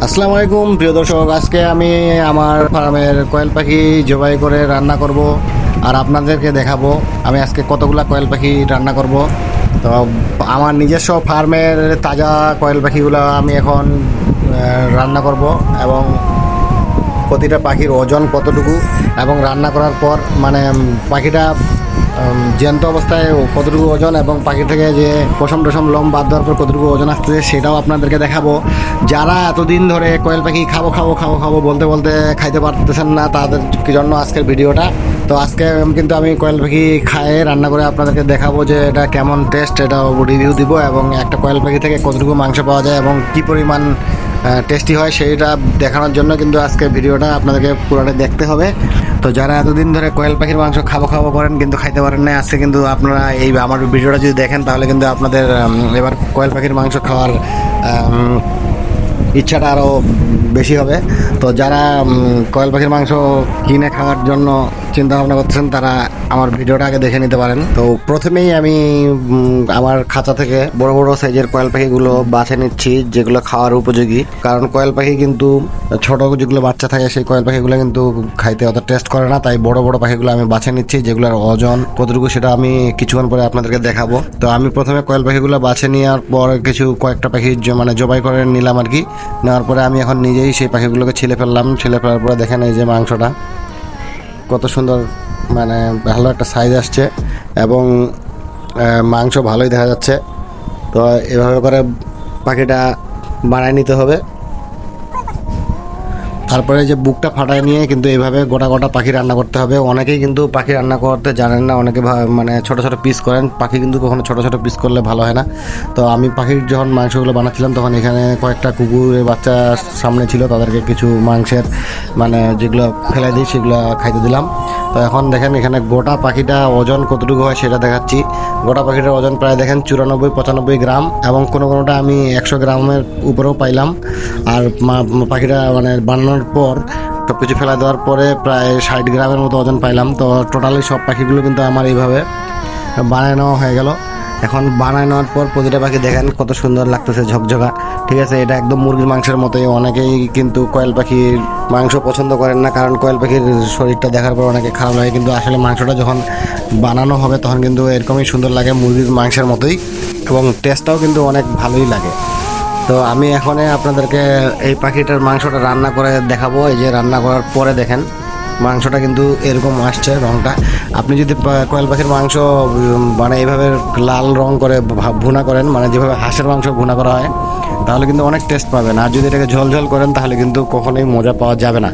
আসসালামু আলাইকুম প্রিয় দর্শক, আজকে আমি আমার ফার্মের কোয়েল পাখি জবাই করে রান্না করব আর আপনাদেরকে দেখাবো আমি আজকে কতগুলা কোয়েল পাখি রান্না করব। তো আমার নিজস্ব ফার্মের তাজা কোয়েল পাখিগুলো আমি এখন রান্না করব এবং প্রতিটা পাখির ওজন কতটুকু এবং রান্না করার পর মানে পাখিটা জ্যান্ত অবস্থায় কতটুকু ওজন এবং পাখি থেকে যে পশম টসম লোম বাদ দেওয়ার পর কতটুকু ওজন আসছে সেটাও আপনাদেরকে দেখাবো। যারা এতদিন ধরে কোয়েল পাখি খাবো খাবো খাবো খাবো বলতে বলতে খাইতে পারতেছেন না তাদের জন্য আজকের ভিডিওটা। তো আজকে কিন্তু আমি কোয়েল পাখি খায়ে রান্না করে আপনাদেরকে দেখাবো যে এটা কেমন টেস্ট, এটা রিভিউ দিব এবং একটা কোয়েল পাখি থেকে কতটুকু মাংস পাওয়া যায় এবং কী পরিমাণ টেস্টি হয় সেইটা দেখানোর জন্য কিন্তু আজকে ভিডিওটা আপনাদেরকে পুরোটা দেখতে হবে। তো যারা এতদিন ধরে কোয়েল পাখির মাংস খাবো খাবো করেন কিন্তু খাইতে পারেন না, আজকে কিন্তু আপনারা এই আমার ভিডিওটা যদি দেখেন তাহলে কিন্তু আপনাদের এবার কোয়েল পাখির মাংস খাওয়ার ইচ্ছাটা আরও বেশি হবে। তো যারা কোয়েল পাখির মাংস কিনে খাওয়ার জন্য চিন্তা ভাবনা করতেছেন তারা আমার ভিডিওটা আগে দেখে নিতে পারেন। তো প্রথমেই আমি আমার খাঁচা থেকে বড় বড় সাইজের কোয়েল পাখিগুলো বাছে নিচ্ছি যেগুলো খাওয়ার উপযোগী, কারণ কোয়েল পাখি কিন্তু ছোট যেগুলো বাচ্চা থাকে সেই কোয়েল পাখিগুলো কিন্তু খাইতে অত টেস্ট করে না, তাই বড় বড় পাখিগুলো আমি বাছে নিচ্ছি যেগুলোর ওজন কতটুকু সেটা আমি কিছুক্ষণ পরে আপনাদেরকে দেখাবো। তো আমি প্রথমে কোয়েল পাখিগুলো বাছে নেওয়ার পর কয়েকটা পাখি মানে জবাই করে নিলাম আর কি। নেওয়ার পরে আমি এখন নিজেই সেই পাখিগুলোকে ছিলে ফেললাম। ছিলে ফেলার পরে দেখেন এই যে মাংসটা কত সুন্দর, মানে ভালো একটা সাইজ আসছে এবং মাংস ভালোই দেখা যাচ্ছে। তো এভাবে করে পাখিটা বানায় নিতে হবে। তারপরে যে বুকটা ফাটায় নিয়ে কিন্তু এইভাবে গোটা গোটা পাখি রান্না করতে হবে। অনেকেই কিন্তু পাখি রান্না করতে জানেন না, অনেকে মানে ছোটো ছোটো পিস করেন। পাখি কিন্তু কখনো ছোটো ছোটো পিস করলে ভালো হয় না। তো আমি পাখির যখন মাংসগুলো বানাচ্ছিলাম তখন এখানে কয়েকটা কুকুরের বাচ্চা সামনে ছিল, তাদেরকে কিছু মাংসের মানে যেগুলো ফেলে দিই সেগুলো খাইতে দিলাম। তো এখন দেখেন এখানে গোটা পাখিটা ওজন কতটুকু হয় সেটা দেখাচ্ছি। গোটা পাখিটার ওজন প্রায় দেখেন 94-95 গ্রাম এবং কোনোটা আমি 100 গ্রামের উপরেও পাইলাম। আর পাখিটা মানে বানানোর পর সব কিছু ফেলা দেওয়ার পরে প্রায় 60 গ্রামের মতো ওজন পাইলাম। তো টোটালি সব পাখিগুলো কিন্তু আমার এইভাবে বানায় নেওয়া হয়ে গেল। এখন বানায় নেওয়ার পর প্রতিটা পাখি দেখেন কত সুন্দর লাগতেছে, ঝকঝকা। ঠিক আছে, এটা একদম মুরগির মাংসের মতোই। অনেকেই কিন্তু কোয়েল পাখির মাংস পছন্দ করেন না, কারণ কোয়েল পাখির শরীরটা দেখার পর অনেকে খারাপ লাগে, কিন্তু আসলে মাংসটা যখন বানানো হবে তখন কিন্তু এরকমই সুন্দর লাগে মুরগির মাংসের মতোই এবং টেস্টটাও কিন্তু অনেক ভালোই লাগে। তো আমি এখন আপনাদেরকে এই পাখিটার মাংসটা রান্না করে দেখাবো। এই যে রান্না করার পরে দেখেন মাংসটা কিন্তু এরকম আসছে রঙটা। আপনি যদি কোয়েল পাখির মাংস মানে এইভাবে লাল রং করে ভুনা করেন, মানে যেভাবে হাঁসের মাংস ভুনা করা হয়, তাহলে কিন্তু অনেক টেস্ট পাবেন। আর যদি এটাকে ঝোল ঝোল করেন তাহলে কিন্তু কখনোই মজা পাওয়া যাবে না।